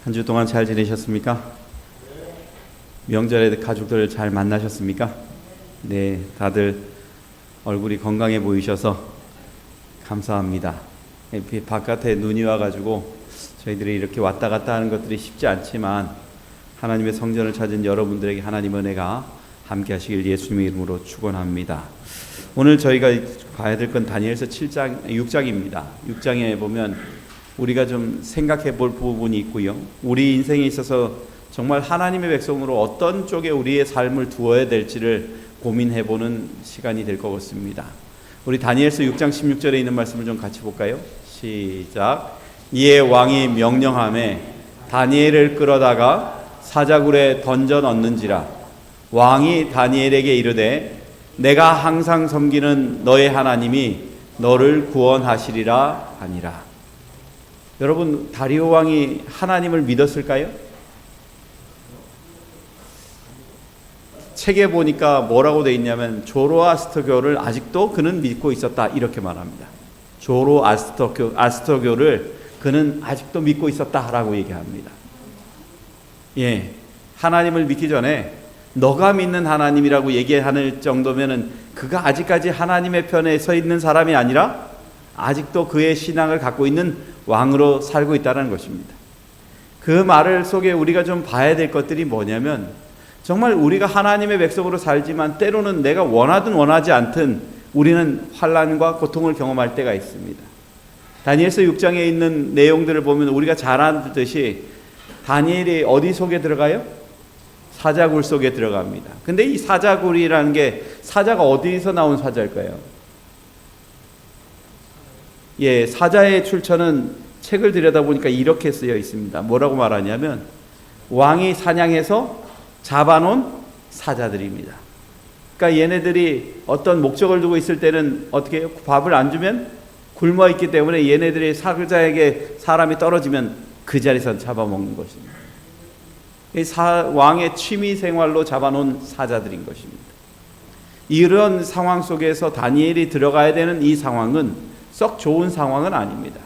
한 주 동안 잘 지내셨습니까? 명절에 가족들 잘 만나셨습니까? 네, 다들 얼굴이 건강해 보이셔서 감사합니다. 바깥에 눈이 와가지고 저희들이 이렇게 왔다 갔다 하는 것들이 쉽지 않지만 하나님의 성전을 찾은 여러분들에게 하나님의 은혜가 함께 하시길 예수님의 이름으로 축원합니다. 오늘 저희가 봐야 될 건 다니엘서 6장입니다. 6장에 보면 우리가 좀 생각해 볼 부분이 있고요. 우리 인생에 있어서 정말 하나님의 백성으로 어떤 쪽에 우리의 삶을 두어야 될지를 고민해 보는 시간이 될 것 같습니다. 우리 다니엘서 6장 16절에 있는 말씀을 좀 같이 볼까요? 시작. 이에 왕이 명령하매 다니엘을 끌어다가 사자굴에 던져 넣는지라. 왕이 다니엘에게 이르되 내가 항상 섬기는 너의 하나님이 너를 구원하시리라 하니라. 여러분, 다리오 왕이 하나님을 믿었을까요? 책에 보니까 뭐라고 돼 있냐면 조로아스터교를 아직도 그는 믿고 있었다 이렇게 말합니다. 조로아스터교를 그는 아직도 믿고 있었다라고 얘기합니다. 예, 하나님을 믿기 전에 너가 믿는 하나님이라고 얘기하는 정도면은 그가 아직까지 하나님의 편에 서 있는 사람이 아니라 아직도 그의 신앙을 갖고 있는 왕으로 살고 있다는 것입니다. 그 말을 속에 우리가 좀 봐야 될 것들이 뭐냐면 정말 우리가 하나님의 백성으로 살지만 때로는 내가 원하든 원하지 않든 우리는 환난과 고통을 경험할 때가 있습니다. 다니엘서 6장에 있는 내용들을 보면 우리가 잘 아듯이 다니엘이 어디 속에 들어가요? 사자굴 속에 들어갑니다. 근데 이 사자굴이라는 게 사자가 어디서 나온 사자일까요? 예, 사자의 출처는 책을 들여다보니까 이렇게 쓰여 있습니다. 뭐라고 말하냐면 왕이 사냥해서 잡아놓은 사자들입니다. 그러니까 얘네들이 어떤 목적을 두고 있을 때는 어떻게 해요? 밥을 안 주면 굶어 있기 때문에 얘네들이 사자에게 사람이 떨어지면 그 자리에서 잡아먹는 것입니다. 왕의 취미 생활로 잡아놓은 사자들인 것입니다. 이런 상황 속에서 다니엘이 들어가야 되는 이 상황은 썩 좋은 상황은 아닙니다.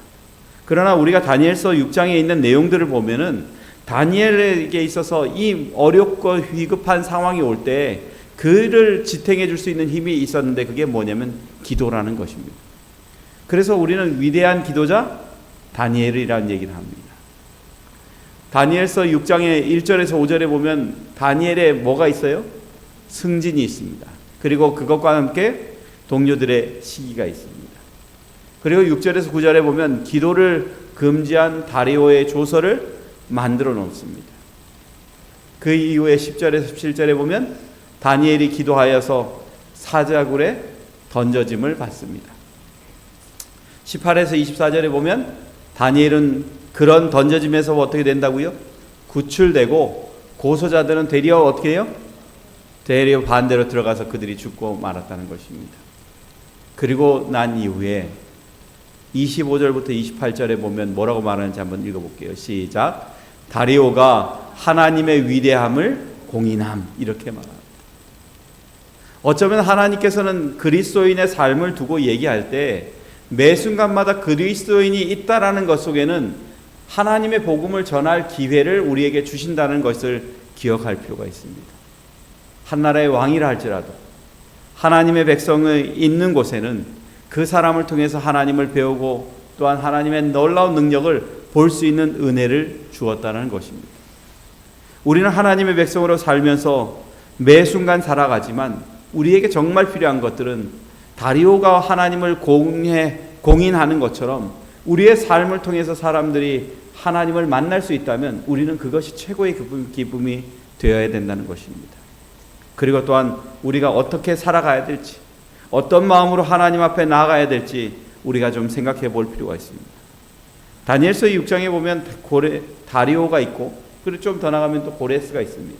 그러나 우리가 다니엘서 6장에 있는 내용들을 보면은 다니엘에게 있어서 이 어렵고 위급한 상황이 올 때 그를 지탱해 줄 수 있는 힘이 있었는데 그게 뭐냐면 기도라는 것입니다. 그래서 우리는 위대한 기도자 다니엘이라는 얘기를 합니다. 다니엘서 6장의 1절에서 5절에 보면 다니엘에 뭐가 있어요? 승진이 있습니다. 그리고 그것과 함께 동료들의 시기가 있습니다. 그리고 6절에서 9절에 보면 기도를 금지한 다리오의 조서를 만들어 놓습니다. 그 이후에 10절에서 17절에 보면 다니엘이 기도하여서 사자굴에 던져짐을 받습니다. 18에서 24절에 보면 다니엘은 그런 던져짐에서 어떻게 된다고요? 구출되고 고소자들은 되려 어떻게 해요? 되려 반대로 들어가서 그들이 죽고 말았다는 것입니다. 그리고 난 이후에 25절부터 28절에 보면 뭐라고 말하는지 한번 읽어볼게요. 시작. 다리오가 하나님의 위대함을 공인함 이렇게 말합니다. 어쩌면 하나님께서는 그리스도인의 삶을 두고 얘기할 때 매 순간마다 그리스도인이 있다라는 것 속에는 하나님의 복음을 전할 기회를 우리에게 주신다는 것을 기억할 필요가 있습니다. 한 나라의 왕이라 할지라도 하나님의 백성이 있는 곳에는 그 사람을 통해서 하나님을 배우고 또한 하나님의 놀라운 능력을 볼 수 있는 은혜를 주었다는 것입니다. 우리는 하나님의 백성으로 살면서 매 순간 살아가지만 우리에게 정말 필요한 것들은 다리오가 하나님을 공인하는 것처럼 우리의 삶을 통해서 사람들이 하나님을 만날 수 있다면 우리는 그것이 최고의 기쁨이 되어야 된다는 것입니다. 그리고 또한 우리가 어떻게 살아가야 될지 어떤 마음으로 하나님 앞에 나아가야 될지 우리가 좀 생각해 볼 필요가 있습니다. 다니엘서 6장에 보면 다리오가 있고 그리고 좀 더 나가면 또 고레스가 있습니다.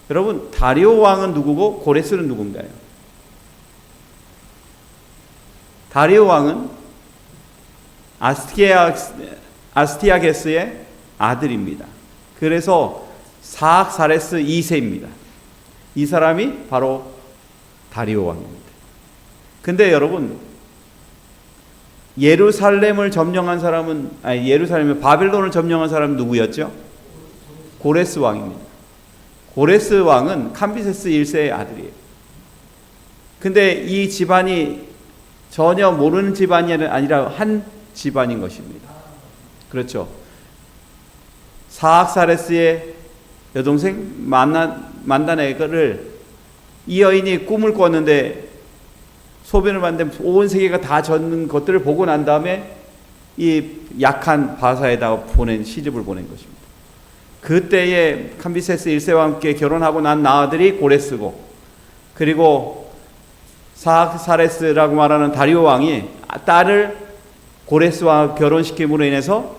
여러분, 다리오 왕은 누구고 고레스는 누군가요? 다리오 왕은 아스티아게스의 아들입니다. 그래서 사악사레스 2세입니다. 이 사람이 바로 다리오 왕입니다. 근데 여러분, 예루살렘을 점령한 사람은 바벨론을 점령한 사람은 누구였죠? 고레스 왕입니다. 고레스 왕은 캄비세스 1세의 아들이에요. 근데 이 집안이 전혀 모르는 집안이 아니라 한 집안인 것입니다. 그렇죠. 사악사레스의 여동생 만다네를 이 여인이 꿈을 꿨는데 소변을 봤는데 온 세계가 다 젖는 것들을 보고 난 다음에 이 약한 바사에다가 시집을 보낸 것입니다. 그때에 캄비세스 1세와 함께 결혼하고 난 아들이 고레스고, 그리고 사악사레스라고 말하는 다리오 왕이 딸을 고레스와 결혼시킴으로 인해서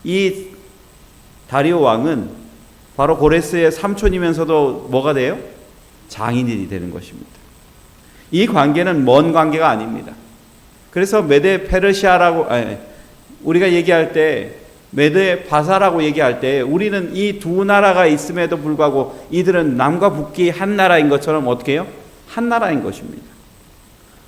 이 다리오 왕은 바로 고레스의 삼촌이면서도 뭐가 돼요? 장인이 되는 것입니다. 이 관계는 먼 관계가 아닙니다. 그래서 메데 페르시아라고 우리가 얘기할 때 메데 바사라고 얘기할 때 우리는 이 두 나라가 있음에도 불구하고 이들은 남과 북이 한 나라인 것처럼 어떻게 해요? 한 나라인 것입니다.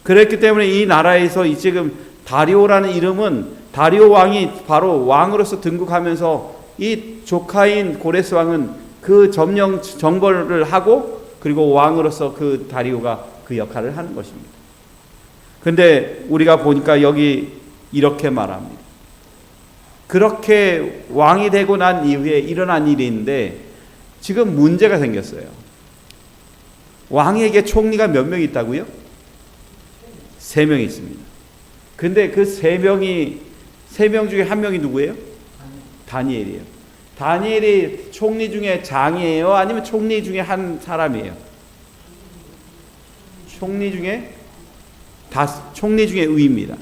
그랬기 때문에 이 나라에서 지금 다리오라는 이름은 다리오 왕이 바로 왕으로서 등극하면서 이 조카인 고레스 왕은 그 점령 정벌을 하고, 그리고 왕으로서 그 다리오가 그 역할을 하는 것입니다. 근데 우리가 보니까 여기 이렇게 말합니다. 그렇게 왕이 되고 난 이후에 일어난 일인데 지금 문제가 생겼어요. 왕에게 총리가 몇 명 있다고요? 3명 있습니다. 근데 그 3명 중에 한 명이 누구예요? 다니엘이에요. 다니엘이 총리 중에 장이에요? 아니면 총리 중에 한 사람이에요? 총리 중에 의입니다.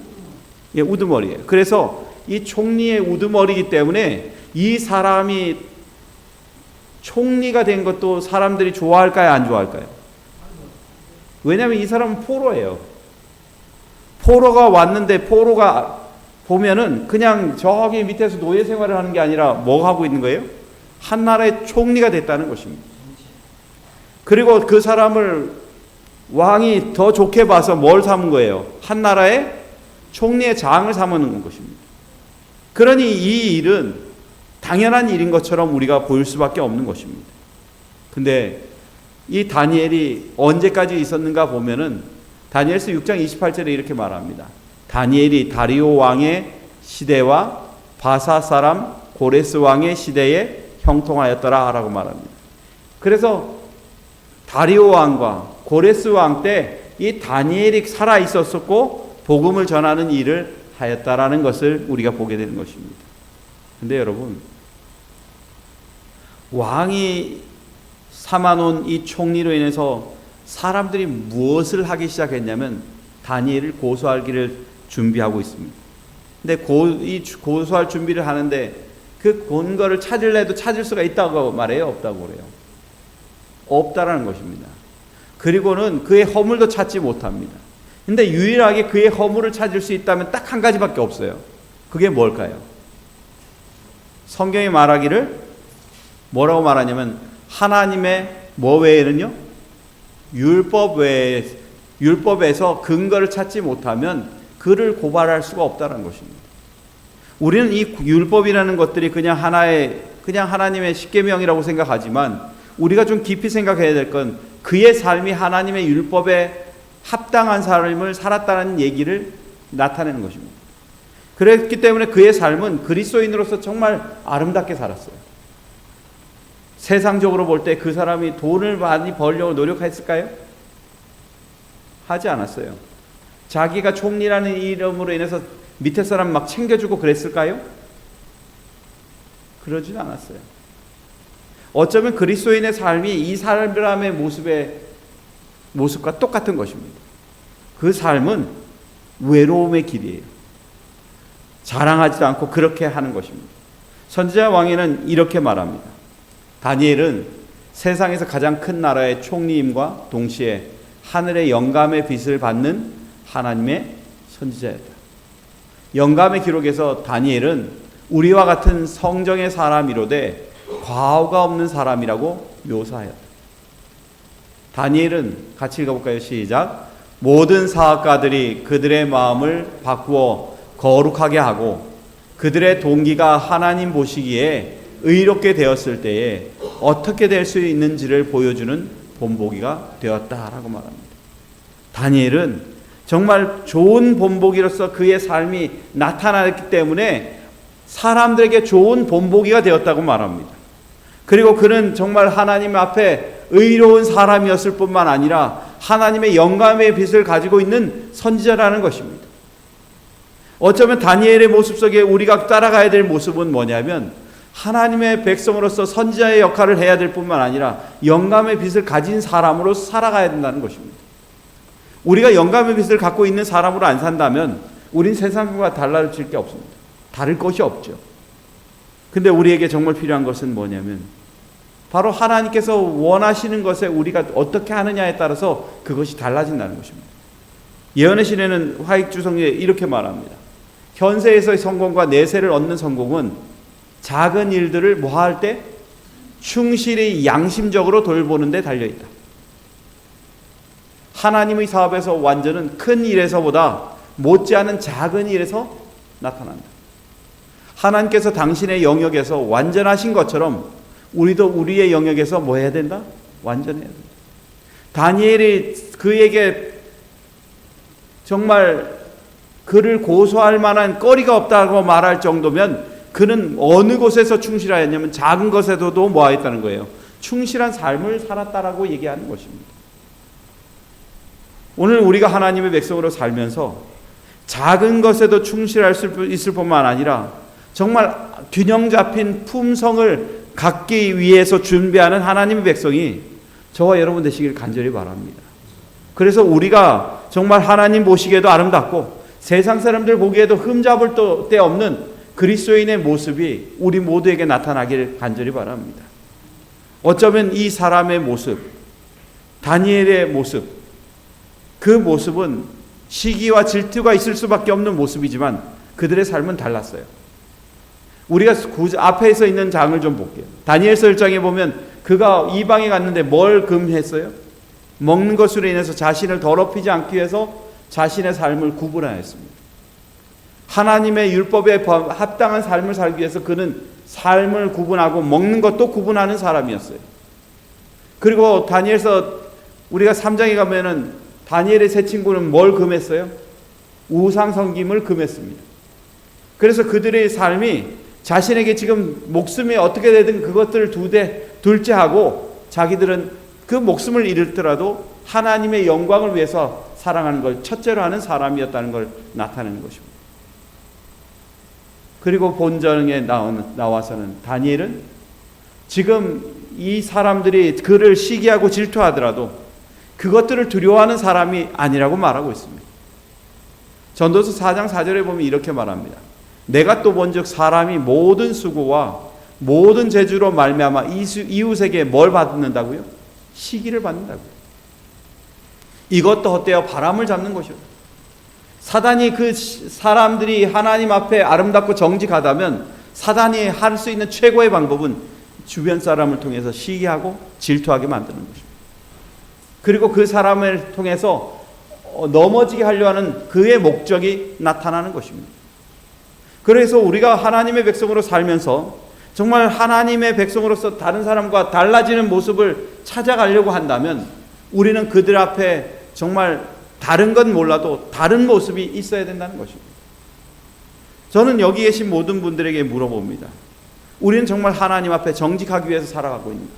예, 우두머리예요. 그래서 이 총리의 우두머리이기 때문에 이 사람이 총리가 된 것도 사람들이 좋아할까요? 안 좋아할까요? 왜냐하면 이 사람은 포로예요. 포로가 왔는데 포로가 보면은 그냥 저기 밑에서 노예 생활을 하는 게 아니라 뭐 하고 있는 거예요? 한 나라의 총리가 됐다는 것입니다. 그리고 그 사람을 왕이 더 좋게 봐서 뭘 삼은 거예요? 한 나라의 총리의 장을 삼는 것입니다. 그러니 이 일은 당연한 일인 것처럼 우리가 보일 수밖에 없는 것입니다. 근데 이 다니엘이 언제까지 있었는가 보면은 다니엘서 6장 28절에 이렇게 말합니다. 다니엘이 다리오 왕의 시대와 바사 사람 고레스 왕의 시대에 형통하였더라 라고 말합니다. 그래서 다리오 왕과 고레스 왕 때 이 다니엘이 살아 있었었고 복음을 전하는 일을 하였다라는 것을 우리가 보게 되는 것입니다. 근데 여러분, 왕이 삼아놓은 이 총리로 인해서 사람들이 무엇을 하기 시작했냐면 다니엘을 고소하기를 준비하고 있습니다. 근데 이 고소할 준비를 하는데 그 근거를 찾으려도 찾을 수가 있다고 말해요? 없다고 그래요? 없다라는 것입니다. 그리고는 그의 허물도 찾지 못합니다. 근데 유일하게 그의 허물을 찾을 수 있다면 딱 한 가지밖에 없어요. 그게 뭘까요? 성경이 말하기를 뭐라고 말하냐면 하나님의 뭐 외에는요? 율법에서 근거를 찾지 못하면 그를 고발할 수가 없다는 것입니다. 우리는 이 율법이라는 것들이 그냥 하나님의 십계명이라고 생각하지만 우리가 좀 깊이 생각해야 될 건 그의 삶이 하나님의 율법에 합당한 삶을 살았다는 얘기를 나타내는 것입니다. 그랬기 때문에 그의 삶은 그리스도인으로서 정말 아름답게 살았어요. 세상적으로 볼 때 그 사람이 돈을 많이 벌려고 노력했을까요? 하지 않았어요. 자기가 총리라는 이름으로 인해서 밑에 사람 막 챙겨주고 그랬을까요? 그러진 않았어요. 어쩌면 그리스도인의 삶이 이 사람의 모습과 똑같은 것입니다. 그 삶은 외로움의 길이에요. 자랑하지도 않고 그렇게 하는 것입니다. 선지자 왕에는 이렇게 말합니다. 다니엘은 세상에서 가장 큰 나라의 총리임과 동시에 하늘의 영감의 빛을 받는 하나님의 선지자였다. 영감의 기록에서 다니엘은 우리와 같은 성정의 사람이로되 과오가 없는 사람이라고 묘사하였다. 다니엘은 같이 읽어볼까요? 시작. 모든 사학가들이 그들의 마음을 바꾸어 거룩하게 하고 그들의 동기가 하나님 보시기에 의롭게 되었을 때에 어떻게 될 수 있는지를 보여주는 본보기가 되었다라고 말합니다. 다니엘은 정말 좋은 본보기로서 그의 삶이 나타났기 때문에 사람들에게 좋은 본보기가 되었다고 말합니다. 그리고 그는 정말 하나님 앞에 의로운 사람이었을 뿐만 아니라 하나님의 영감의 빛을 가지고 있는 선지자라는 것입니다. 어쩌면 다니엘의 모습 속에 우리가 따라가야 될 모습은 뭐냐면 하나님의 백성으로서 선지자의 역할을 해야 될 뿐만 아니라 영감의 빛을 가진 사람으로 살아가야 된다는 것입니다. 우리가 영감의 빛을 갖고 있는 사람으로 안 산다면 우린 세상과 달라질 게 없습니다. 다를 것이 없죠. 근데 우리에게 정말 필요한 것은 뭐냐면 바로 하나님께서 원하시는 것에 우리가 어떻게 하느냐에 따라서 그것이 달라진다는 것입니다. 예언의 시내는 화익주 성경에 이렇게 말합니다. 현세에서의 성공과 내세를 얻는 성공은 작은 일들을 뭐 할 때? 충실히 양심적으로 돌보는 데 달려있다. 하나님의 사업에서 완전은 큰 일에서보다 못지않은 작은 일에서 나타난다. 하나님께서 당신의 영역에서 완전하신 것처럼 우리도 우리의 영역에서 뭐 해야 된다? 완전해야 된다. 다니엘이 그에게 정말 그를 고소할 만한 거리가 없다고 말할 정도면 그는 어느 곳에서 충실하였냐면 작은 것에서도 뭐 했다는 거예요? 충실한 삶을 살았다라고 얘기하는 것입니다. 오늘 우리가 하나님의 백성으로 살면서 작은 것에도 충실할 수 있을 뿐만 아니라 정말 균형 잡힌 품성을 갖기 위해서 준비하는 하나님의 백성이 저와 여러분 되시길 간절히 바랍니다. 그래서 우리가 정말 하나님 보시기에도 아름답고 세상 사람들 보기에도 흠잡을 데 없는 그리스도인의 모습이 우리 모두에게 나타나기를 간절히 바랍니다. 어쩌면 이 사람의 모습, 다니엘의 모습, 그 모습은 시기와 질투가 있을 수밖에 없는 모습이지만 그들의 삶은 달랐어요. 우리가 앞에서 있는 장을 좀 볼게요. 다니엘서 1장에 보면 그가 이방에 갔는데 뭘 금했어요? 먹는 것으로 인해서 자신을 더럽히지 않기 위해서 자신의 삶을 구분하였습니다. 하나님의 율법에 합당한 삶을 살기 위해서 그는 삶을 구분하고 먹는 것도 구분하는 사람이었어요. 그리고 다니엘서 우리가 3장에 가면은 다니엘의 세 친구는 뭘 금했어요? 우상 섬김을 금했습니다. 그래서 그들의 삶이 자신에게 지금 목숨이 어떻게 되든 그것들을 둘째하고 자기들은 그 목숨을 잃더라도 하나님의 영광을 위해서 살아가는 걸 첫째로 하는 사람이었다는 걸 나타내는 것입니다. 그리고 본전에 나와서는 다니엘은 지금 이 사람들이 그를 시기하고 질투하더라도 그것들을 두려워하는 사람이 아니라고 말하고 있습니다. 전도서 4장 4절에 보면 이렇게 말합니다. 내가 또 본즉 사람이 모든 수고와 모든 재주로 말미암아 이웃에게 뭘 받는다고요? 시기를 받는다고요. 이것도 헛되어 바람을 잡는 것이요. 사단이 그 사람들이 하나님 앞에 아름답고 정직하다면 사단이 할 수 있는 최고의 방법은 주변 사람을 통해서 시기하고 질투하게 만드는 것입니다. 그리고 그 사람을 통해서 넘어지게 하려 하는 그의 목적이 나타나는 것입니다. 그래서 우리가 하나님의 백성으로 살면서 정말 하나님의 백성으로서 다른 사람과 달라지는 모습을 찾아가려고 한다면 우리는 그들 앞에 정말 다른 건 몰라도 다른 모습이 있어야 된다는 것입니다. 저는 여기 계신 모든 분들에게 물어봅니다. 우리는 정말 하나님 앞에 정직하기 위해서 살아가고 있는가?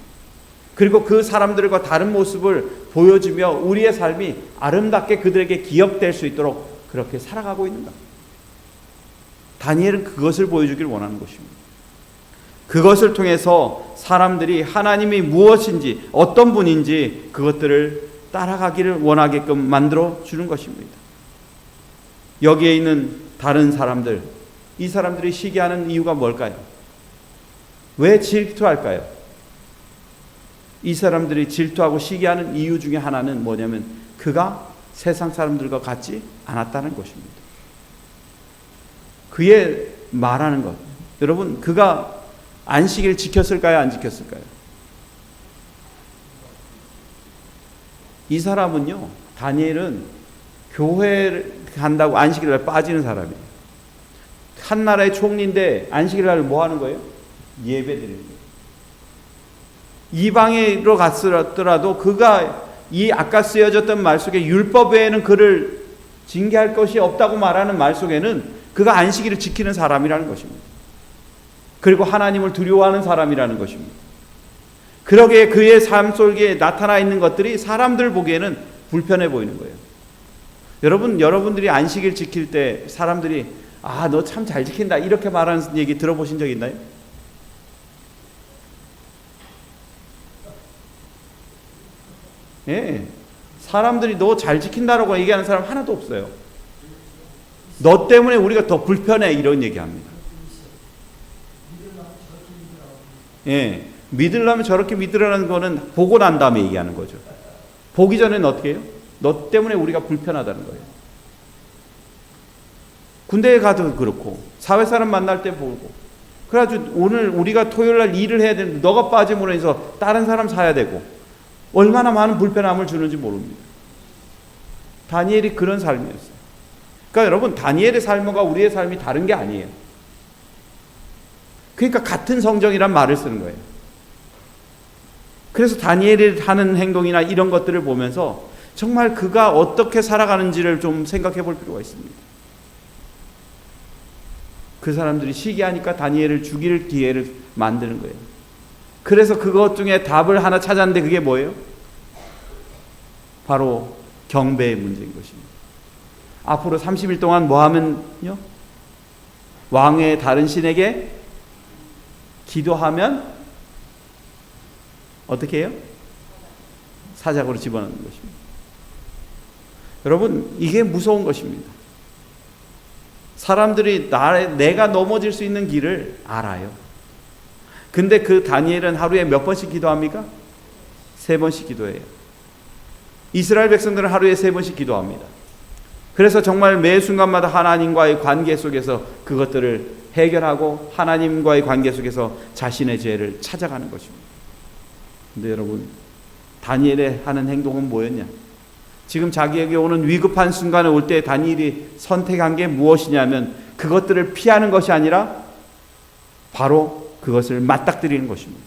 그리고 그 사람들과 다른 모습을 보여주며 우리의 삶이 아름답게 그들에게 기억될 수 있도록 그렇게 살아가고 있는가? 다니엘은 그것을 보여주길 원하는 것입니다. 그것을 통해서 사람들이 하나님이 무엇인지 어떤 분인지 그것들을 따라가기를 원하게끔 만들어 주는 것입니다. 여기에 있는 다른 사람들, 이 사람들이 시기하는 이유가 뭘까요? 왜 질투할까요? 이 사람들이 질투하고 시기하는 이유 중에 하나는 뭐냐면 그가 세상 사람들과 같지 않았다는 것입니다. 그의 말하는 것, 여러분 그가 안식일 지켰을까요? 안 지켰을까요? 이 사람은요, 다니엘은 교회를 간다고 안식일에 빠지는 사람이에요. 한 나라의 총리인데 안식일 날 뭐 하는 거예요? 예배 드리는 거예요. 이방으로 갔더라도 그가 이 아까 쓰여졌던 말 속에 율법 외에는 그를 징계할 것이 없다고 말하는 말 속에는 그가 안식일을 지키는 사람이라는 것입니다. 그리고 하나님을 두려워하는 사람이라는 것입니다. 그러기에 그의 삶 속에 나타나 있는 것들이 사람들 보기에는 불편해 보이는 거예요. 여러분들이 안식일 지킬 때 사람들이 너 참 잘 지킨다 이렇게 말하는 얘기 들어보신 적 있나요? 예, 사람들이 너 잘 지킨다라고 얘기하는 사람 하나도 없어요. 너 때문에 우리가 더 불편해 이런 얘기합니다. 예, 믿으려면 저렇게 믿으라는 거는 보고 난 다음에 얘기하는 거죠. 보기 전에는 어떻게 해요? 너 때문에 우리가 불편하다는 거예요. 군대에 가도 그렇고 사회사람 만날 때 보고 그래가지고 오늘 우리가 토요일날 일을 해야 되는데 너가 빠짐으로 해서 다른 사람 사야 되고 얼마나 많은 불편함을 주는지 모릅니다. 다니엘이 그런 삶이었어요. 그러니까 여러분 다니엘의 삶과 우리의 삶이 다른 게 아니에요. 그러니까 같은 성정이란 말을 쓰는 거예요. 그래서 다니엘이 하는 행동이나 이런 것들을 보면서 정말 그가 어떻게 살아가는지를 좀 생각해 볼 필요가 있습니다. 그 사람들이 시기하니까 다니엘을 죽일 기회를 만드는 거예요. 그래서 그것 중에 답을 하나 찾았는데 그게 뭐예요? 바로 경배의 문제인 것입니다. 앞으로 30일 동안 뭐 하면요? 왕의 다른 신에게 기도하면 어떻게 해요? 사자고로 집어넣는 것입니다. 여러분 이게 무서운 것입니다. 사람들이 내가 넘어질 수 있는 길을 알아요. 근데 그 다니엘은 하루에 몇 번씩 기도합니까? 3번씩 기도해요. 이스라엘 백성들은 하루에 3번씩 기도합니다. 그래서 정말 매 순간마다 하나님과의 관계 속에서 그것들을 해결하고 하나님과의 관계 속에서 자신의 죄를 찾아가는 것입니다. 근데 여러분 다니엘의 하는 행동은 뭐였냐? 지금 자기에게 오는 위급한 순간에 올 때 다니엘이 선택한 게 무엇이냐면 그것들을 피하는 것이 아니라 바로 그것을 맞닥뜨리는 것입니다.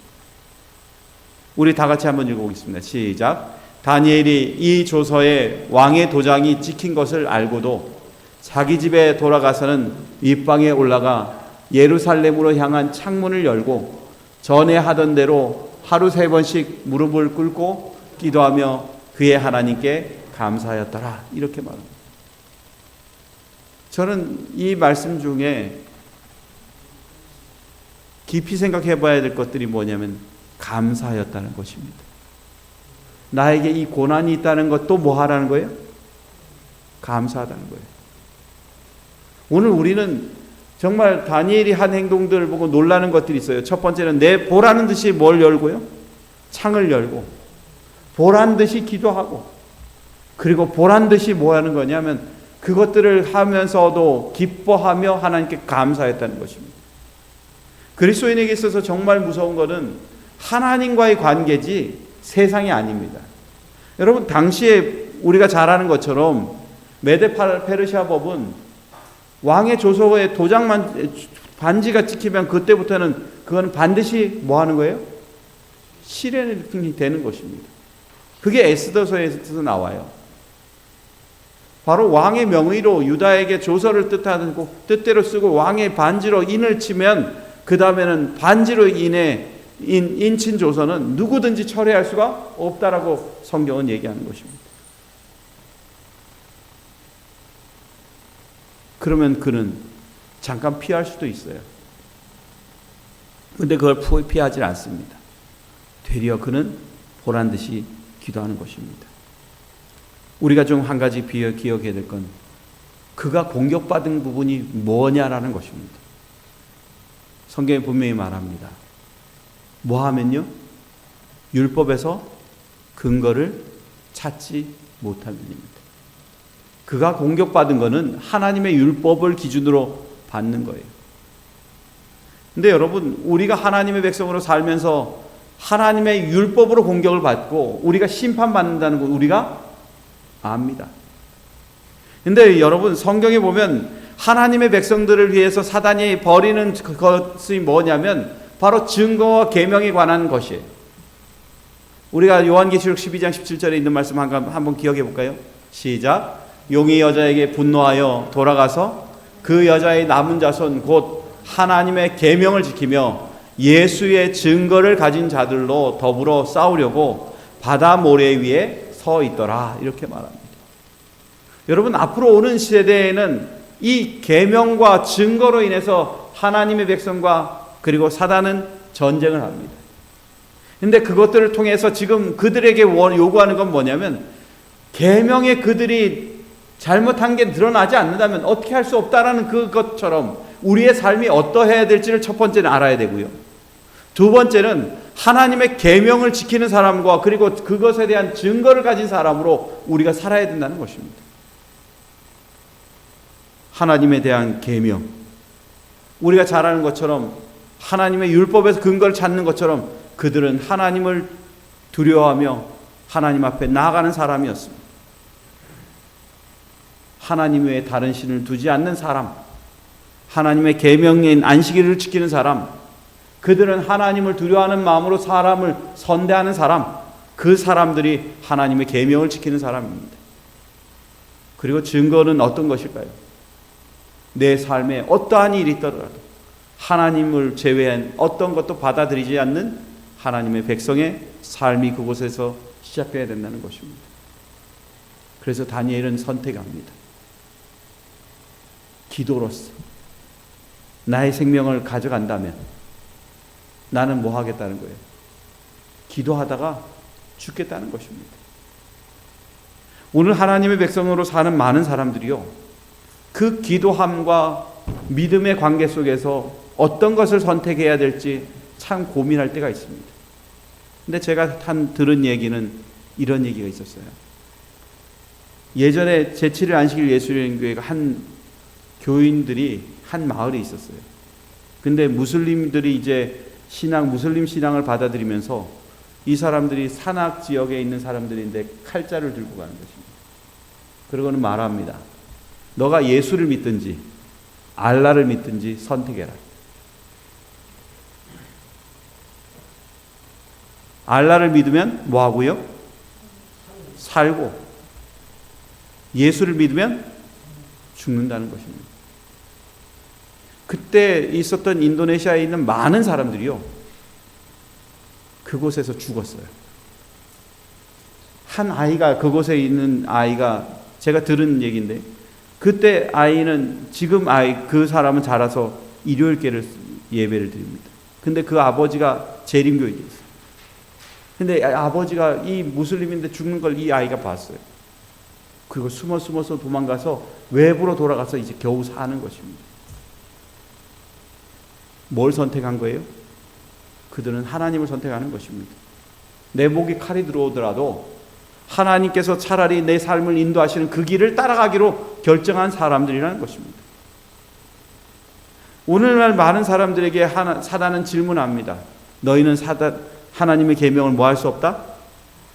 우리 다 같이 한번 읽어보겠습니다. 시작. 다니엘이 이 조서에 왕의 도장이 찍힌 것을 알고도 자기 집에 돌아가서는 윗방에 올라가 예루살렘으로 향한 창문을 열고 전에 하던 대로 하루 3번씩 무릎을 꿇고 기도하며 그의 하나님께 감사하였더라. 이렇게 말합니다. 저는 이 말씀 중에 깊이 생각해 봐야 될 것들이 뭐냐면 감사하였다는 것입니다. 나에게 이 고난이 있다는 것도 뭐 하라는 거예요? 감사하다는 거예요. 오늘 우리는 정말 다니엘이 한 행동들을 보고 놀라는 것들이 있어요. 첫 번째는 내 보라는 듯이 뭘 열고요? 창을 열고 보란 듯이 기도하고 그리고 보란 듯이 뭐 하는 거냐면 그것들을 하면서도 기뻐하며 하나님께 감사했다는 것입니다. 그리스도인에게 있어서 정말 무서운 것은 하나님과의 관계지 세상이 아닙니다. 여러분 당시에 우리가 잘 아는 것처럼 메데 페르시아 법은 왕의 조서에 도장만 반지가 찍히면 그때부터는 그건 반드시 뭐 하는 거예요? 실현이 되는 것입니다. 그게 에스더서에서 나와요. 바로 왕의 명의로 유다에게 조서를 뜻대로 쓰고 왕의 반지로 인을 치면 그 다음에는 반지로 인해 인친 조서는 누구든지 철회할 수가 없다라고 성경은 얘기하는 것입니다. 그러면 그는 잠깐 피할 수도 있어요. 그런데 그걸 피하지 않습니다. 되려 그는 보란 듯이 기도하는 것입니다. 우리가 좀 한 가지 기억해야 될 건 그가 공격받은 부분이 뭐냐라는 것입니다. 성경에 분명히 말합니다. 뭐 하면요? 율법에서 근거를 찾지 못함입니다. 그가 공격받은 것은 하나님의 율법을 기준으로 받는 거예요. 근데 여러분 우리가 하나님의 백성으로 살면서 하나님의 율법으로 공격을 받고 우리가 심판받는다는 걸 우리가 압니다. 근데 여러분 성경에 보면 하나님의 백성들을 위해서 사단이 벌이는 것이 뭐냐면 바로 증거와 계명에 관한 것이에요. 우리가 요한계시록 12장 17절에 있는 말씀 한번 기억해 볼까요? 시작. 용이 여자에게 분노하여 돌아가서 그 여자의 남은 자손 곧 하나님의 계명을 지키며 예수의 증거를 가진 자들로 더불어 싸우려고 바다 모래 위에 서 있더라. 이렇게 말합니다. 여러분, 앞으로 오는 세대에는 이 계명과 증거로 인해서 하나님의 백성과 그리고 사단은 전쟁을 합니다. 근데 그것들을 통해서 지금 그들에게 요구하는 건 뭐냐면, 계명에 그들이 잘못한 게 드러나지 않는다면 어떻게 할 수 없다라는 그것처럼 우리의 삶이 어떠해야 될지를 첫 번째는 알아야 되고요. 두 번째는 하나님의 계명을 지키는 사람과 그리고 그것에 대한 증거를 가진 사람으로 우리가 살아야 된다는 것입니다. 하나님에 대한 계명, 우리가 잘 아는 것처럼 하나님의 율법에서 근거를 찾는 것처럼 그들은 하나님을 두려워하며 하나님 앞에 나아가는 사람이었습니다. 하나님 외에 다른 신을 두지 않는 사람, 하나님의 계명인 안식일을 지키는 사람, 그들은 하나님을 두려워하는 마음으로 사람을 선대하는 사람, 그 사람들이 하나님의 계명을 지키는 사람입니다. 그리고 증거는 어떤 것일까요? 내 삶에 어떠한 일이 있더라도 하나님을 제외한 어떤 것도 받아들이지 않는 하나님의 백성의 삶이 그곳에서 시작되어야 된다는 것입니다. 그래서 다니엘은 선택합니다. 기도로서 나의 생명을 가져간다면 나는 뭐 하겠다는 거예요? 기도하다가 죽겠다는 것입니다. 오늘 하나님의 백성으로 사는 많은 사람들이요, 그 기도함과 믿음의 관계 속에서 어떤 것을 선택해야 될지 참 고민할 때가 있습니다. 근데 제가 들은 얘기는 이런 얘기가 있었어요. 예전에 제7일 안식일 예수여행교회가 교인들이 한 마을에 있었어요. 근데 무슬림들이 이제 무슬림 신앙을 받아들이면서 이 사람들이 산악 지역에 있는 사람들인데 칼자를 들고 가는 것입니다. 그러고는 말합니다. 너가 예수를 믿든지 알라를 믿든지 선택해라. 알라를 믿으면 뭐 하고요? 살고, 예수를 믿으면 죽는다는 것입니다. 그때 있었던 인도네시아에 있는 많은 사람들이요, 그곳에서 죽었어요. 한 아이가, 그곳에 있는 아이가, 제가 들은 얘기인데, 그때 아이는 지금 그 사람은 자라서 일요일계를 예배를 드립니다. 근데 그 아버지가 재림교인이 있어요. 근데 아버지가 이 무슬림인데 죽는 걸 이 아이가 봤어요. 그리고 숨어서 도망가서 외부로 돌아가서 이제 겨우 사는 것입니다. 뭘 선택한 거예요? 그들은 하나님을 선택하는 것입니다. 내 목에 칼이 들어오더라도 하나님께서 차라리 내 삶을 인도하시는 그 길을 따라가기로 결정한 사람들이라는 것입니다. 오늘날 많은 사람들에게 사단은 질문합니다. 너희는 하나님의 계명을 뭐 할 수 없다?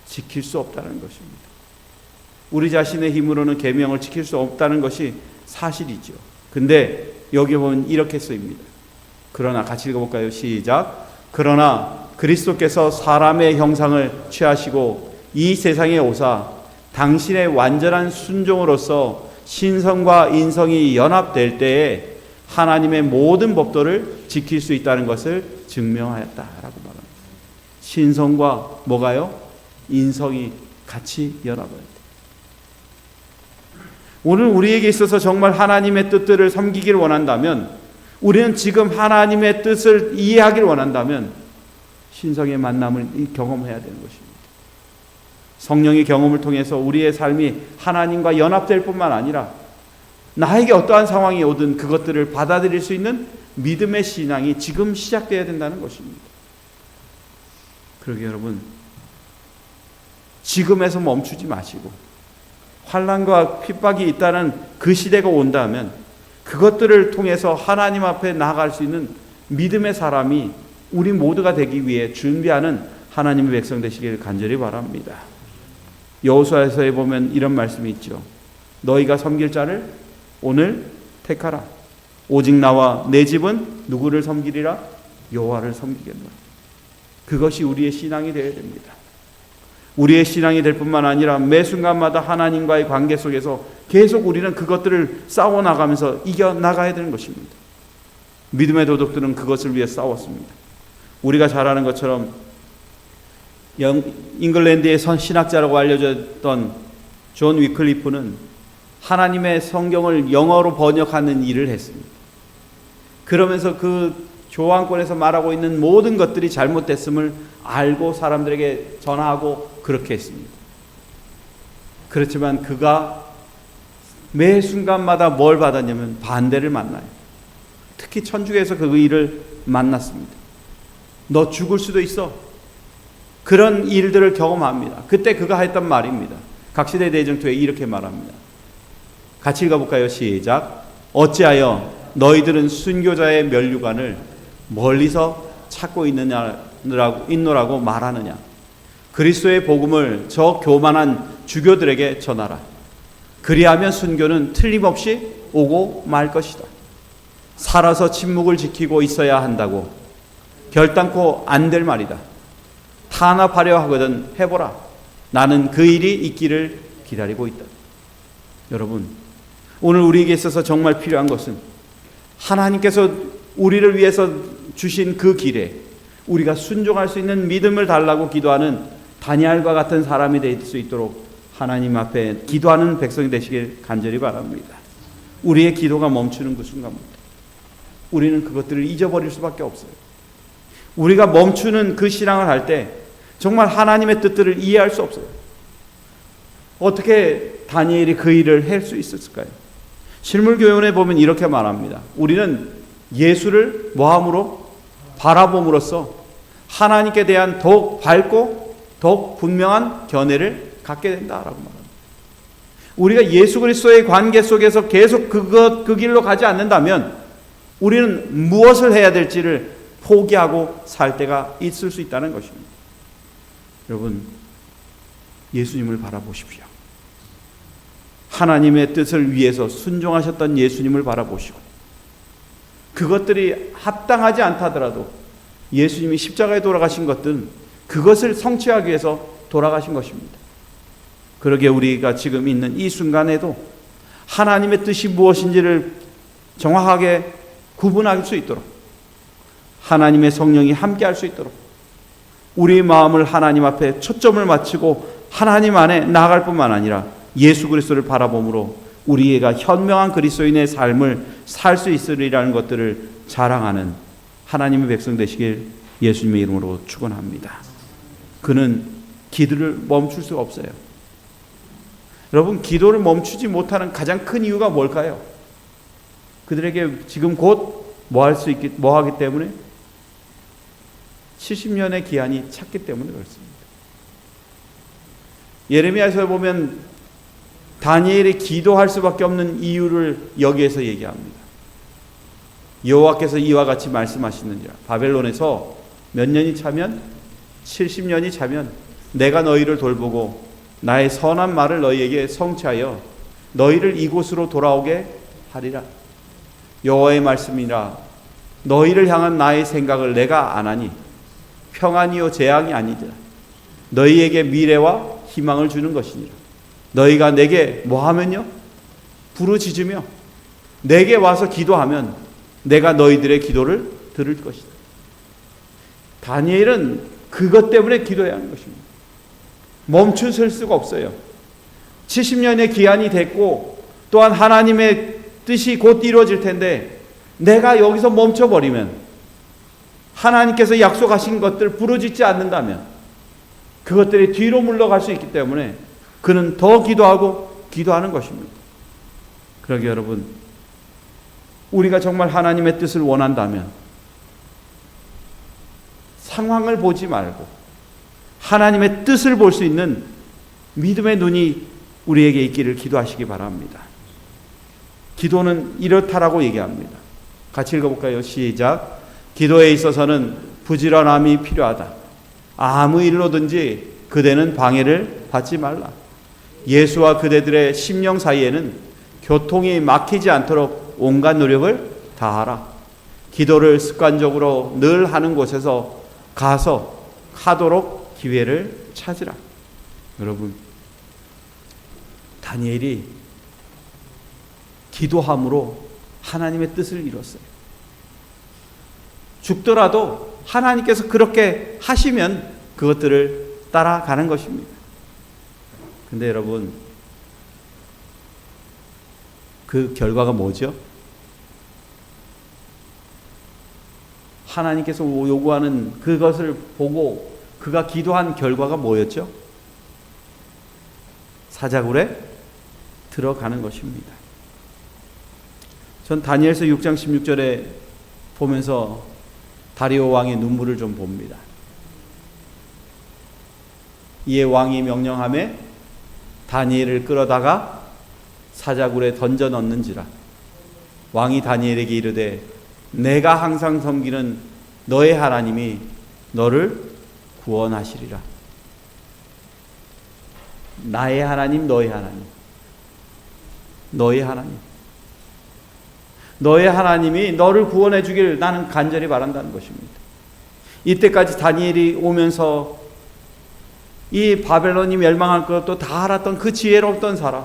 지킬 수 없다는 것입니다. 우리 자신의 힘으로는 계명을 지킬 수 없다는 것이 사실이죠. 근데 여기 보면 이렇게 쓰입니다. 그러나, 같이 읽어볼까요? 시작. 그러나 그리스도께서 사람의 형상을 취하시고 이 세상에 오사 당신의 완전한 순종으로서 신성과 인성이 연합될 때에 하나님의 모든 법도를 지킬 수 있다는 것을 증명하였다라고 말합니다. 신성과 뭐가요? 인성이 같이 연합합니다. 오늘 우리에게 있어서 정말 하나님의 뜻들을 섬기기를 원한다면, 우리는 지금 하나님의 뜻을 이해하기를 원한다면 신성의 만남을 경험해야 되는 것입니다. 성령의 경험을 통해서 우리의 삶이 하나님과 연합될 뿐만 아니라 나에게 어떠한 상황이 오든 그것들을 받아들일 수 있는 믿음의 신앙이 지금 시작되어야 된다는 것입니다. 그러게 여러분, 지금에서 멈추지 마시고 환난과 핍박이 있다는 그 시대가 온다면 그것들을 통해서 하나님 앞에 나아갈 수 있는 믿음의 사람이 우리 모두가 되기 위해 준비하는 하나님의 백성 되시기를 간절히 바랍니다. 여호수아서에 보면 이런 말씀이 있죠. 너희가 섬길 자를 오늘 택하라. 오직 나와 내 집은 누구를 섬기리라? 여호와를 섬기겠노라. 그것이 우리의 신앙이 되어야 됩니다. 우리의 신앙이 될 뿐만 아니라 매 순간마다 하나님과의 관계 속에서 계속 우리는 그것들을 싸워나가면서 이겨나가야 되는 것입니다. 믿음의 도덕들은 그것을 위해 싸웠습니다. 우리가 잘 아는 것처럼 잉글랜드의 신학자라고 알려졌던 존 위클리프는 하나님의 성경을 영어로 번역하는 일을 했습니다. 그러면서 그 조항권에서 말하고 있는 모든 것들이 잘못됐음을 알고 사람들에게 전하고 그렇게 했습니다. 그렇지만 그가 매 순간마다 뭘 받았냐면 반대를 만나요. 특히 천주교에서 그 일을 만났습니다. 너 죽을 수도 있어. 그런 일들을 경험합니다. 그때 그가 했던 말입니다. 각시대 대쟁투에 이렇게 말합니다. 같이 읽어볼까요? 시작. 어찌하여 너희들은 순교자의 면류관을 멀리서 찾고 있노라고 말하느냐. 그리스도의 복음을 저 교만한 주교들에게 전하라. 그리하면 순교는 틀림없이 오고 말 것이다. 살아서 침묵을 지키고 있어야 한다고 결단코 안 될 말이다. 탄압하려 하거든 해보라. 나는 그 일이 있기를 기다리고 있다. 여러분, 오늘 우리에게 있어서 정말 필요한 것은 하나님께서 우리를 위해서 주신 그 길에 우리가 순종할 수 있는 믿음을 달라고 기도하는 다니엘과 같은 사람이 될 수 있도록 하나님 앞에 기도하는 백성이 되시길 간절히 바랍니다. 우리의 기도가 멈추는 그 순간부터 우리는 그것들을 잊어버릴 수밖에 없어요. 우리가 멈추는 그 신앙을 할 때 정말 하나님의 뜻들을 이해할 수 없어요. 어떻게 다니엘이 그 일을 할 수 있었을까요? 실물교훈에 보면 이렇게 말합니다. 우리는 예수를 뭐함으로? 바라봄으로써 하나님께 대한 더욱 밝고 더욱 분명한 견해를 갖게 된다라고 말합니다. 우리가 예수 그리스도의 관계 속에서 계속 그 길로 가지 않는다면 우리는 무엇을 해야 될지를 포기하고 살 때가 있을 수 있다는 것입니다. 여러분, 예수님을 바라보십시오. 하나님의 뜻을 위해서 순종하셨던 예수님을 바라보시고 그것들이 합당하지 않다더라도 예수님이 십자가에 돌아가신 것들은 그것을 성취하기 위해서 돌아가신 것입니다. 그러기에 우리가 지금 있는 이 순간에도 하나님의 뜻이 무엇인지를 정확하게 구분할 수 있도록 하나님의 성령이 함께할 수 있도록 우리의 마음을 하나님 앞에 초점을 맞추고 하나님 안에 나아갈 뿐만 아니라 예수 그리스도를 바라봄으로 우리가 현명한 그리스도인의 삶을 살 수 있으리라는 것들을 자랑하는 하나님의 백성 되시길 예수님의 이름으로 축원합니다. 그는 기도를 멈출 수가 없어요. 여러분, 기도를 멈추지 못하는 가장 큰 이유가 뭘까요? 그들에게 지금 곧 뭐 하기 때문에 70년의 기한이 찼기 때문에 그렇습니다. 예레미야에서 보면 다니엘이 기도할 수밖에 없는 이유를 여기에서 얘기합니다. 여호와께서 이와 같이 말씀하시느니라. 바벨론에서 몇 년이 차면 70년이 차면 내가 너희를 돌보고 나의 선한 말을 너희에게 성취하여 너희를 이곳으로 돌아오게 하리라. 여호와의 말씀이라. 너희를 향한 나의 생각을 내가 아나니 평안이요 재앙이 아니더라. 너희에게 미래와 희망을 주는 것이니라. 너희가 내게 뭐하면요? 부르짖으며 내게 와서 기도하면 내가 너희들의 기도를 들을 것이다. 다니엘은 그것 때문에 기도해야 하는 것입니다. 멈추실 수가 없어요. 70년의 기한이 됐고 또한 하나님의 뜻이 곧 이루어질 텐데 내가 여기서 멈춰버리면 하나님께서 약속하신 것들 부르짖지 않는다면 그것들이 뒤로 물러갈 수 있기 때문에 그는 더 기도하고 기도하는 것입니다. 그러게 여러분, 우리가 정말 하나님의 뜻을 원한다면 상황을 보지 말고 하나님의 뜻을 볼 수 있는 믿음의 눈이 우리에게 있기를 기도하시기 바랍니다. 기도는 이렇다라고 얘기합니다. 같이 읽어볼까요? 시작. 기도에 있어서는 부지런함이 필요하다. 아무 일로든지 그대는 방해를 받지 말라. 예수와 그대들의 심령 사이에는 교통이 막히지 않도록 온갖 노력을 다하라. 기도를 습관적으로 늘 하는 곳에서 가서 하도록 기회를 찾으라. 여러분, 다니엘이 기도함으로 하나님의 뜻을 이뤘어요. 죽더라도 하나님께서 그렇게 하시면 그것들을 따라가는 것입니다. 근데 여러분, 그 결과가 뭐죠? 하나님께서 요구하는 그것을 보고 그가 기도한 결과가 뭐였죠? 사자굴에 들어가는 것입니다. 전 다니엘서 6장 16절에 보면서 다리오 왕의 눈물을 좀 봅니다. 이에 왕이 명령하매 다니엘을 끌어다가 사자굴에 던져 넣는지라. 왕이 다니엘에게 이르되 내가 항상 섬기는 너의 하나님이 너를 구원하시리라. 나의 하나님, 너의 하나님. 너의 하나님. 너의 하나님이 너를 구원해 주길 나는 간절히 바란다는 것입니다. 이때까지 다니엘이 오면서 이 바벨론이 멸망할 것도 다 알았던 그 지혜로웠던 사람,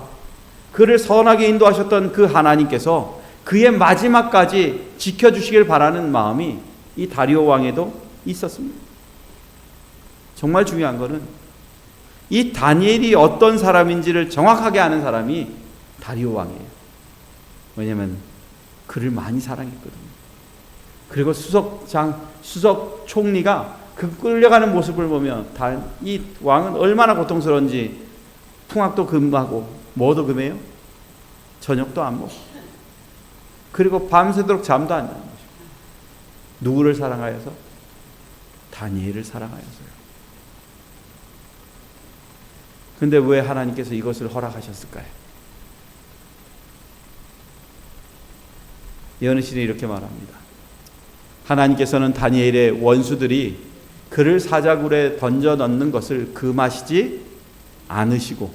그를 선하게 인도하셨던 그 하나님께서 그의 마지막까지 지켜주시길 바라는 마음이 이 다리오 왕에도 있었습니다. 정말 중요한 것은 이 다니엘이 어떤 사람인지를 정확하게 아는 사람이 다리오 왕이에요. 왜냐하면 그를 많이 사랑했거든요. 그리고 수석 총리가 그 끌려가는 모습을 보면 이 왕은 얼마나 고통스러운지 풍악도 금하고 뭐도 금해요? 저녁도 안 먹고 그리고 밤새도록 잠도 안 자는 것입니다. 누구를 사랑하여서? 다니엘을 사랑하여서요. 근데 왜 하나님께서 이것을 허락하셨을까요? 예언의 신이 이렇게 말합니다. 하나님께서는 다니엘의 원수들이 그를 사자굴에 던져 넣는 것을 금하시지 않으시고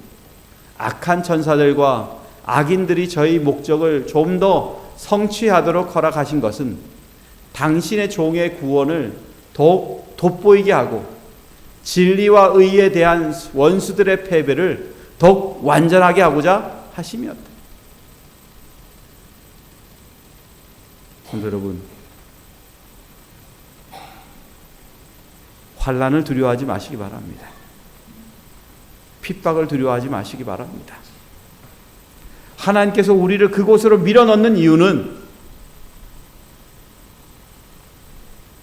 악한 천사들과 악인들이 저희 목적을 좀 더 성취하도록 허락하신 것은 당신의 종의 구원을 더욱 돋보이게 하고 진리와 의에 대한 원수들의 패배를 더욱 완전하게 하고자 하심이었다. 성도 여러분, 환난을 두려워하지 마시기 바랍니다. 핍박을 두려워하지 마시기 바랍니다. 하나님께서 우리를 그곳으로 밀어넣는 이유는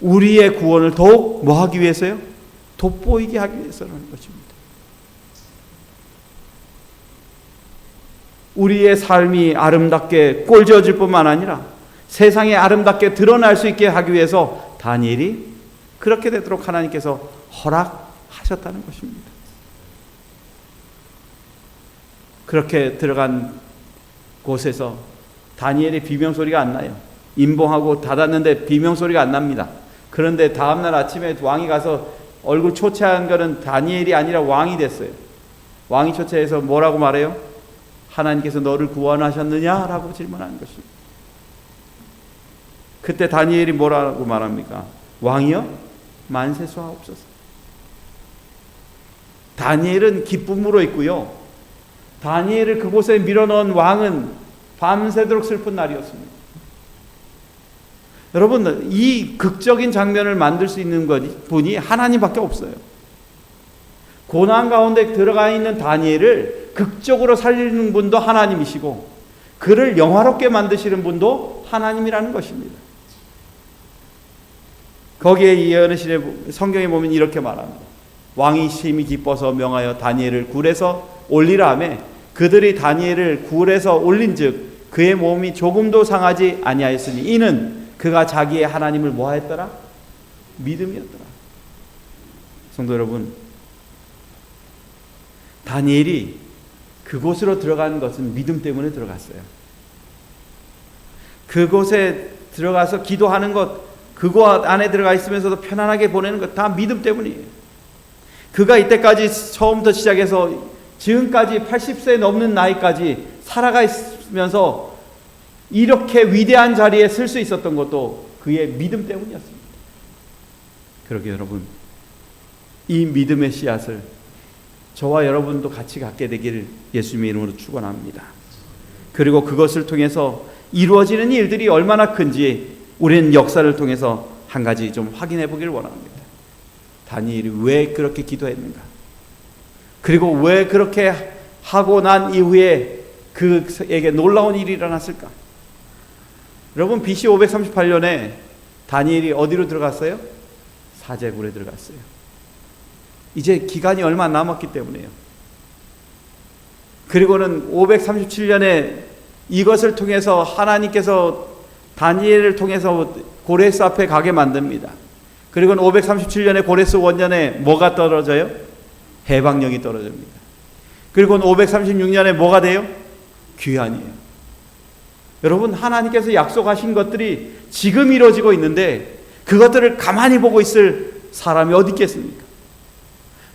우리의 구원을 더욱 뭐 하기 위해서요? 돋보이게 하기 위해서라는 것입니다. 우리의 삶이 아름답게 꼴지어질 뿐만 아니라 세상에 아름답게 드러날 수 있게 하기 위해서 다니엘이 그렇게 되도록 하나님께서 허락하셨다는 것입니다. 그렇게 들어간 곳에서 다니엘의 비명소리가 안 나요. 임봉하고 닫았는데 비명소리가 안 납니다. 그런데 다음날 아침에 왕이 가서 얼굴 초췌한 것은 다니엘이 아니라 왕이 됐어요. 왕이 초췌해서 뭐라고 말해요? 하나님께서 너를 구원하셨느냐? 라고 질문하는 것입니다. 그때 다니엘이 뭐라고 말합니까? 왕이여 만세수하옵소서. 다니엘은 기쁨으로 있고요. 다니엘을 그곳에 밀어넣은 왕은 밤새도록 슬픈 날이었습니다. 여러분, 이 극적인 장면을 만들 수 있는 분이 하나님밖에 없어요. 고난 가운데 들어가 있는 다니엘을 극적으로 살리는 분도 하나님이시고 그를 영화롭게 만드시는 분도 하나님이라는 것입니다. 거기에 예언의 신의 성경에 보면 이렇게 말합니다. 왕이 심히 기뻐서 명하여 다니엘을 굴에서 올리라 하매 그들이 다니엘을 굴에서 올린즉 그의 몸이 조금도 상하지 아니하였으니 이는 그가 자기의 하나님을 뭐하였더라? 믿음이었더라. 성도 여러분, 다니엘이 그곳으로 들어간 것은 믿음 때문에 들어갔어요. 그곳에 들어가서 기도하는 것, 그곳 안에 들어가 있으면서도 편안하게 보내는 것 다 믿음 때문이에요. 그가 이때까지 처음부터 시작해서 지금까지 80세 넘는 나이까지 살아가 있으면서 이렇게 위대한 자리에 설 수 있었던 것도 그의 믿음 때문이었습니다. 그러게 여러분, 이 믿음의 씨앗을 저와 여러분도 같이 갖게 되기를 예수님의 이름으로 축원합니다. 그리고 그것을 통해서 이루어지는 일들이 얼마나 큰지 우리는 역사를 통해서 한 가지 좀 확인해 보기를 원합니다. 다니엘이 왜 그렇게 기도했는가? 그리고 왜 그렇게 하고 난 이후에 그에게 놀라운 일이 일어났을까? 여러분, BC 538년에 다니엘이 어디로 들어갔어요? 사제굴에 들어갔어요. 이제 기간이 얼마 안 남았기 때문에요. 그리고는 537년에 이것을 통해서 하나님께서 다니엘을 통해서 고레스 앞에 가게 만듭니다. 그리고는 537년에 고레스 원년에 뭐가 떨어져요? 해방령이 떨어집니다. 그리고는 536년에 뭐가 돼요? 귀환이에요. 여러분, 하나님께서 약속하신 것들이 지금 이루어지고 있는데 그것들을 가만히 보고 있을 사람이 어디 있겠습니까?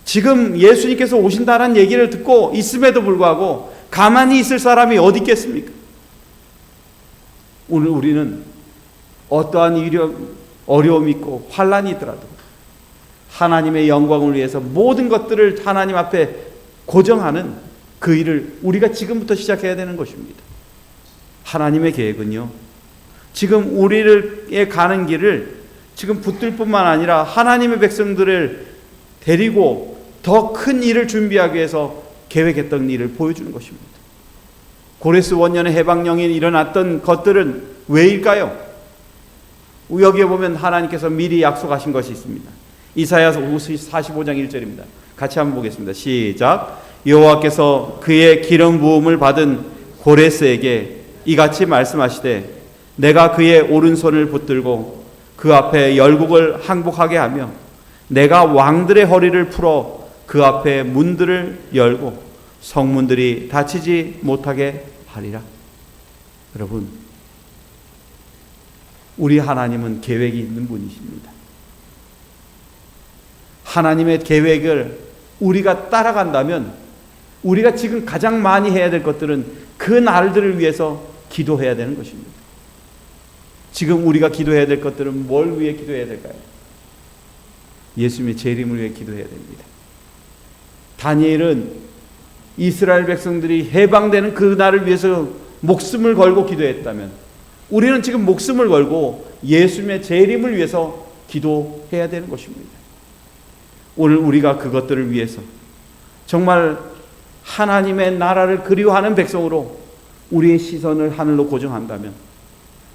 지금 예수님께서 오신다는 얘기를 듣고 있음에도 불구하고 가만히 있을 사람이 어디 있겠습니까? 오늘 우리는 어떠한 어려움이 있고 환란이 있더라도 하나님의 영광을 위해서 모든 것들을 하나님 앞에 고정하는 그 일을 우리가 지금부터 시작해야 되는 것입니다. 하나님의 계획은요, 지금 우리를 가는 길을 지금 붙들 뿐만 아니라 하나님의 백성들을 데리고 더 큰 일을 준비하기 위해서 계획했던 일을 보여주는 것입니다. 고레스 원년의 해방령이 일어났던 것들은 왜일까요? 여기에 보면 하나님께서 미리 약속하신 것이 있습니다. 이사야 45장 1절입니다. 같이 한번 보겠습니다. 시작. 여호와께서 그의 기름 부음을 받은 고레스에게 이같이 말씀하시되 내가 그의 오른손을 붙들고 그 앞에 열국을 항복하게 하며 내가 왕들의 허리를 풀어 그 앞에 문들을 열고 성문들이 닫히지 못하게 하리라. 여러분, 우리 하나님은 계획이 있는 분이십니다. 하나님의 계획을 우리가 따라간다면 우리가 지금 가장 많이 해야 될 것들은 그 날들을 위해서 기도해야 되는 것입니다. 지금 우리가 기도해야 될 것들은 뭘 위해 기도해야 될까요? 예수님의 재림을 위해 기도해야 됩니다. 다니엘은 이스라엘 백성들이 해방되는 그 날을 위해서 목숨을 걸고 기도했다면 우리는 지금 목숨을 걸고 예수님의 재림을 위해서 기도해야 되는 것입니다. 오늘 우리가 그것들을 위해서 정말 하나님의 나라를 그리워하는 백성으로 우리의 시선을 하늘로 고정한다면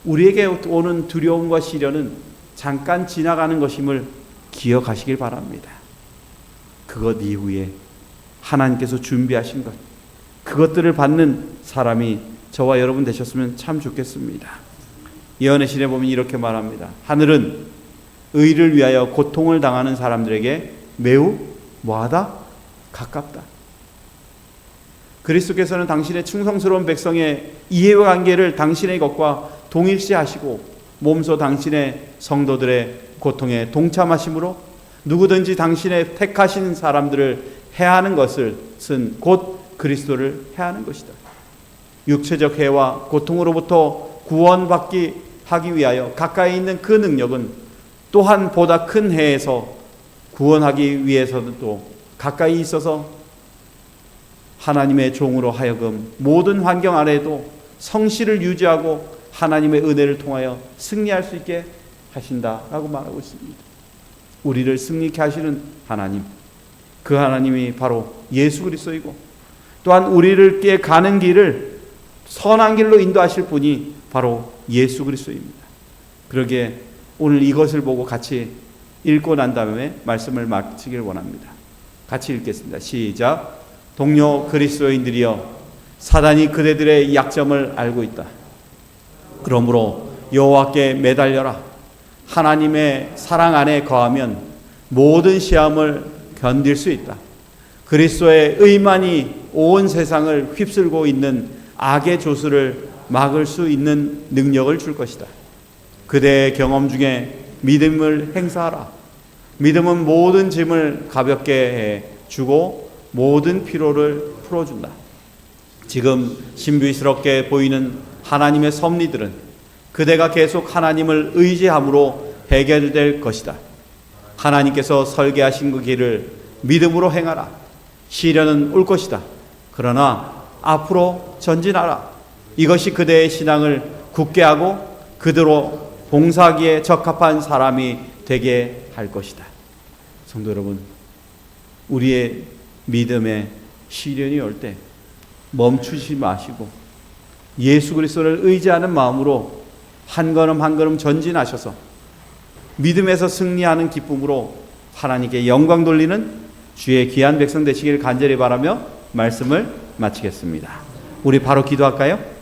우리에게 오는 두려움과 시련은 잠깐 지나가는 것임을 기억하시길 바랍니다. 그것 이후에 하나님께서 준비하신 것, 그것들을 받는 사람이 저와 여러분 되셨으면 참 좋겠습니다. 예언의 시에 보면 이렇게 말합니다. 하늘은 의를 위하여 고통을 당하는 사람들에게 매우 뭐하다? 가깝다. 그리스도께서는 당신의 충성스러운 백성의 이해와 관계를 당신의 것과 동일시하시고 몸소 당신의 성도들의 고통에 동참하심으로 누구든지 당신의 택하신 사람들을 해하는 것은 곧 그리스도를 해하는 것이다. 육체적 해와 고통으로부터 구원받기 하기 위하여 가까이 있는 그 능력은 또한 보다 큰 해에서 구원하기 위해서도 또 가까이 있어서 하나님의 종으로 하여금 모든 환경 아래에도 성실을 유지하고 하나님의 은혜를 통하여 승리할 수 있게 하신다라고 말하고 있습니다. 우리를 승리케 하시는 하나님, 그 하나님이 바로 예수 그리스도이고 또한 우리를 가는 길을 선한 길로 인도하실 분이 바로 예수 그리스도입니다. 그러기에 오늘 이것을 보고 같이 읽고 난 다음에 말씀을 마치길 원합니다. 같이 읽겠습니다. 시작. 동료 그리스도인들이여, 사단이 그대들의 약점을 알고 있다. 그러므로 여호와께 매달려라. 하나님의 사랑 안에 거하면 모든 시험을 견딜 수 있다. 그리스도의 의만이 온 세상을 휩쓸고 있는 악의 조수를 막을 수 있는 능력을 줄 것이다. 그대의 경험 중에 믿음을 행사하라. 믿음은 모든 짐을 가볍게 해 주고 모든 피로를 풀어준다. 지금 신비스럽게 보이는 하나님의 섭리들은 그대가 계속 하나님을 의지함으로 해결될 것이다. 하나님께서 설계하신 그 길을 믿음으로 행하라. 시련은 올 것이다. 그러나 앞으로 전진하라. 이것이 그대의 신앙을 굳게 하고 그대로 봉사하기에 적합한 사람이 되게 할 것이다. 성도 여러분, 우리의 믿음에 시련이 올 때 멈추지 마시고 예수 그리스도를 의지하는 마음으로 한 걸음 한 걸음 전진하셔서 믿음에서 승리하는 기쁨으로 하나님께 영광 돌리는 주의 귀한 백성 되시기를 간절히 바라며 말씀을 마치겠습니다. 우리 바로 기도할까요?